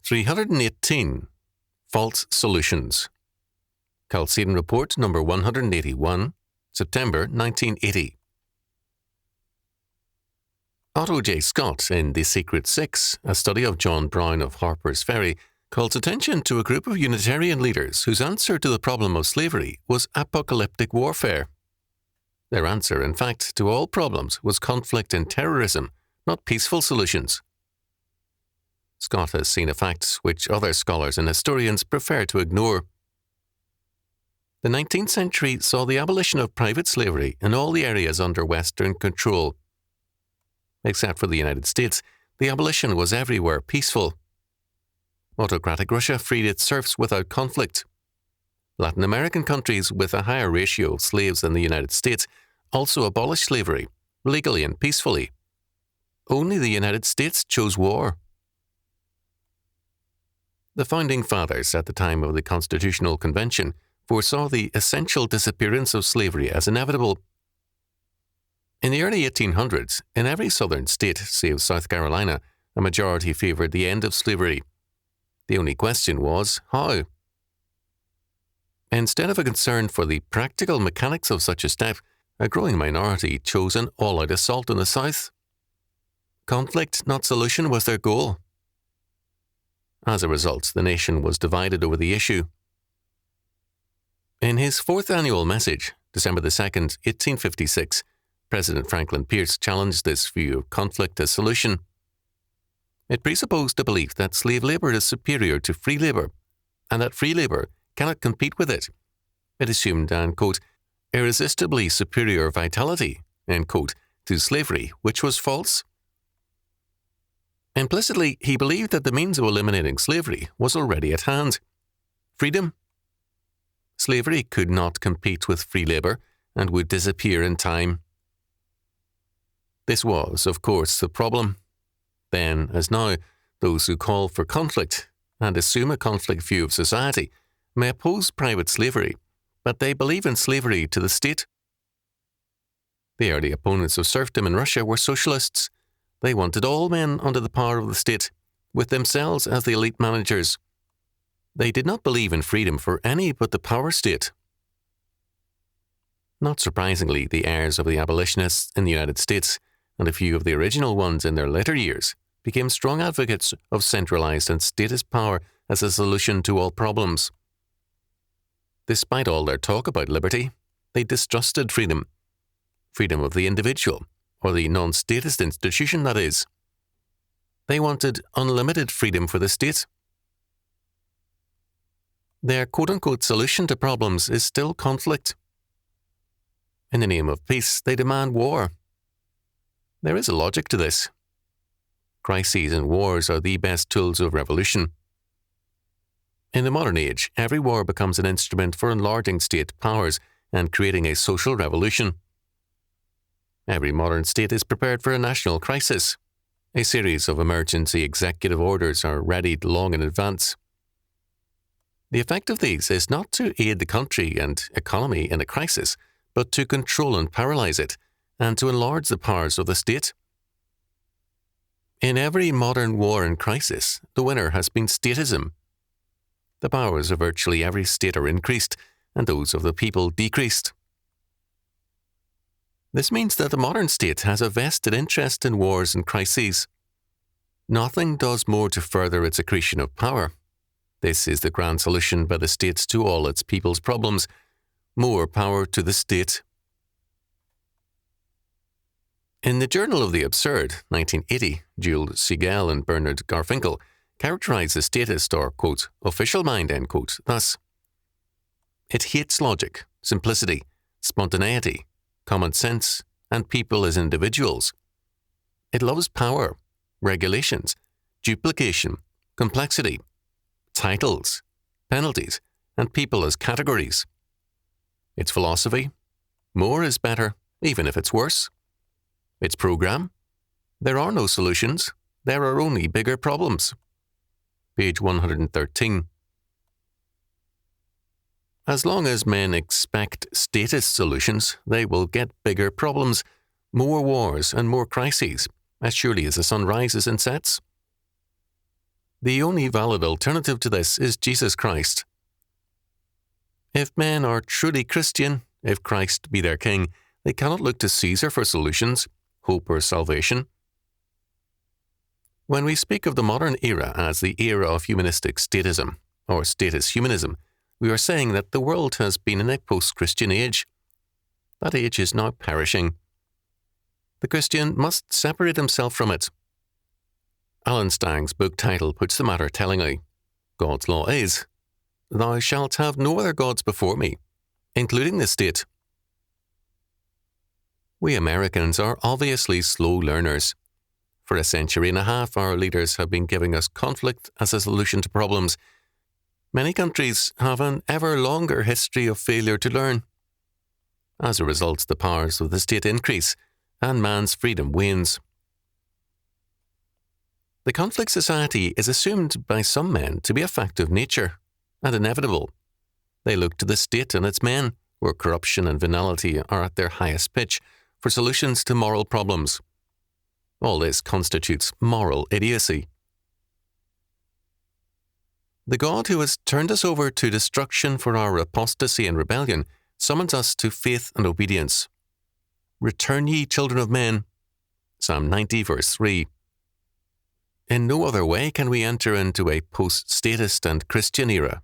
318. False Solutions. Chalcedon Report number 181, September 1980. Otto J. Scott, in The Secret Six, a study of John Brown of Harper's Ferry, calls attention to a group of Unitarian leaders whose answer to the problem of slavery was apocalyptic warfare. Their answer, in fact, to all problems was conflict and terrorism, not peaceful solutions. Scott has seen a fact which other scholars and historians prefer to ignore. The 19th century saw the abolition of private slavery in all the areas under Western control. Except for the United States, the abolition was everywhere peaceful. Autocratic Russia freed its serfs without conflict. Latin American countries with a higher ratio of slaves than the United States also abolished slavery, legally and peacefully. Only the United States chose war. The Founding Fathers, at the time of the Constitutional Convention, foresaw the essential disappearance of slavery as inevitable. In the early 1800s, in every southern state, save South Carolina, a majority favored the end of slavery. The only question was, how? Instead of a concern for the practical mechanics of such a step, a growing minority chose an all-out assault on the South. Conflict, not solution, was their goal. As a result, the nation was divided over the issue. In his fourth annual message, December 2, 1856, President Franklin Pierce challenged this view of conflict as solution. It presupposed the belief that slave labor is superior to free labor, and that free labor cannot compete with it. It assumed an, quote, irresistibly superior vitality, end quote, to slavery, which was false. Implicitly, he believed that the means of eliminating slavery was already at hand. Freedom. Slavery could not compete with free labor and would disappear in time. This was, of course, the problem. Then, as now, those who call for conflict and assume a conflict view of society may oppose private slavery, but they believe in slavery to the state. The early opponents of serfdom in Russia were socialists. They wanted all men under the power of the state, with themselves as the elite managers. They did not believe in freedom for any but the power state. Not surprisingly, the heirs of the abolitionists in the United States, and a few of the original ones in their later years, became strong advocates of centralized and statist power as a solution to all problems. Despite all their talk about liberty, they distrusted freedom. Freedom of the individual, or the non-statist institution, that is. They wanted unlimited freedom for the state. Their quote-unquote solution to problems is still conflict. In the name of peace, they demand war. There is a logic to this. Crises and wars are the best tools of revolution. In the modern age, every war becomes an instrument for enlarging state powers and creating a social revolution. Every modern state is prepared for a national crisis. A series of emergency executive orders are readied long in advance. The effect of these is not to aid the country and economy in a crisis, but to control and paralyze it, and to enlarge the powers of the state. In every modern war and crisis, the winner has been statism. The powers of virtually every state are increased, and those of the people decreased. This means that the modern state has a vested interest in wars and crises. Nothing does more to further its accretion of power. This is the grand solution by the state to all its people's problems. More power to the state. In the Journal of the Absurd, 1980, Jules Siegel and Bernard Garfinkel characterize the statist or, quote, official mind, end quote, thus: it hates logic, simplicity, spontaneity, common sense, and people as individuals. It loves power, regulations, duplication, complexity, titles, penalties, and people as categories. Its philosophy: more is better, even if it's worse. Its program: there are no solutions, there are only bigger problems. Page 113. As long as men expect statist solutions, they will get bigger problems, more wars and more crises, as surely as the sun rises and sets. The only valid alternative to this is Jesus Christ. If men are truly Christian, if Christ be their king, they cannot look to Caesar for solutions, hope or salvation. When we speak of the modern era as the era of humanistic statism, or status humanism, we are saying that the world has been in a post-Christian age. That age is now perishing. The Christian must separate himself from it. Alan Stang's book title puts the matter tellingly. God's law is, "Thou shalt have no other gods before me," including the state. We Americans are obviously slow learners. For a century and a half, our leaders have been giving us conflict as a solution to problems. Many countries have an ever longer history of failure to learn. As a result, the powers of the state increase, and man's freedom wanes. The conflict society is assumed by some men to be a fact of nature, and inevitable. They look to the state and its men, where corruption and venality are at their highest pitch, for solutions to moral problems. All this constitutes moral idiocy. The God who has turned us over to destruction for our apostasy and rebellion summons us to faith and obedience. Return ye, children of men. Psalm 90, verse 3. In no other way can we enter into a post-statist and Christian era.